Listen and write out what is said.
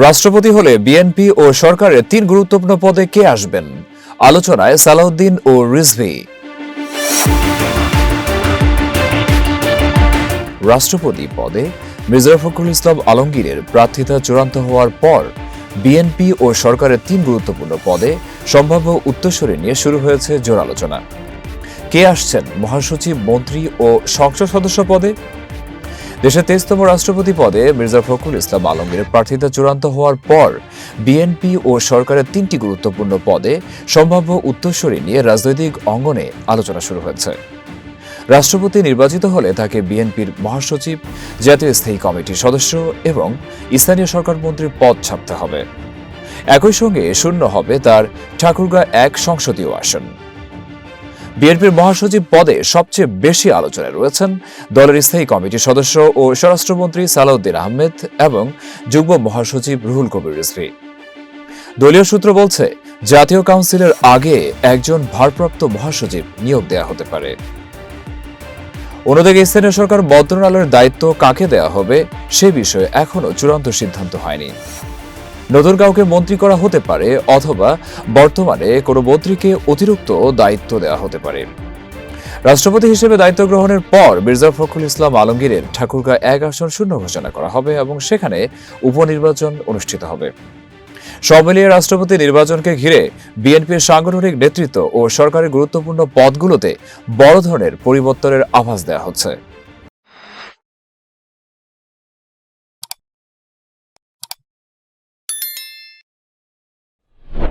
রাষ্ট্রপতি হলে বিএনপি ও সরকারের 3 গুরুত্বপূর্ণ পদে কে আসবেন? আলোচনায় সালাউদ্দিন ও রিজভী। রাষ্ট্রপতি পদে মির্জা ফখরুল ইসলাম আলমগীরের প্রার্থিতা চূড়ান্ত হওয়ার পর বিএনপি ও সরকারের 3 গুরুত্বপূর্ণ পদে সম্ভাব্য উত্তরসূরি নিয়ে শুরু হয়েছে জোর আলোচনা। কে আসছেন মহাসচিব, মন্ত্রী ও সংসদ সদস্য পদে? দেশের 23তম রাষ্ট্রপতি পদে মির্জা ফখরুল ইসলাম আলমগীরের প্রার্থিতা চূড়ান্ত হওয়ার পর বিএনপি ও সরকারের 3টি গুরুত্বপূর্ণ পদে সম্ভাব্য উত্তরসূরি নিয়ে রাজনৈতিক অঙ্গনে আলোচনা শুরু হয়েছে। রাষ্ট্রপতি নির্বাচিত হলে তাকে বিএনপির মহাসচিব, জাতীয় স্থায়ী কমিটির সদস্য এবং স্থানীয় সরকার মন্ত্রীর পদ ছাড়তে হবে। একই সঙ্গে শূন্য হবে তার ঠাকুরগাঁ 1 সংসদীয় আসন। বিএনপির মহাসচিব পদে সবচেয়ে বেশি আলোচনায় রয়েছেন দলের স্থায়ী কমিটির সদস্য ও স্বরাষ্ট্রমন্ত্রী সালাউদ্দিন আহমেদ এবং যুগ্ম মহাসচিব রুহুল কবির রিজভী। দলীয় সূত্র বলছে, জাতীয় কাউন্সিলের আগে একজন ভারপ্রাপ্ত মহাসচিব নিয়োগ দেওয়া হতে পারে। অন্যদিকে স্থানীয় সরকার মন্ত্রণালয়ের দায়িত্ব কাকে দেওয়া হবে সে বিষয়ে এখনো চূড়ান্ত সিদ্ধান্ত হয়নি। নতুন কাউকে মন্ত্রী করা হতে পারে অথবা বর্তমানে কোনো মন্ত্রীকে অতিরিক্ত দায়িত্ব দেওয়া হতে পারে। রাষ্ট্রপতি হিসেবে দায়িত্ব গ্রহণের পর মির্জা ফখরুল ইসলাম আলমগীরের ঠাকুরগাঁ 1 আসন শূন্য ঘোষণা করা হবে এবং সেখানে উপনির্বাচন অনুষ্ঠিত হবে। সব মিলিয়ে রাষ্ট্রপতি নির্বাচনকে ঘিরে বিএনপির সাংগঠনিক নেতৃত্ব ও সরকারের গুরুত্বপূর্ণ পদগুলোতে বড় ধরনের পরিবর্তনের আভাস দেওয়া হচ্ছে।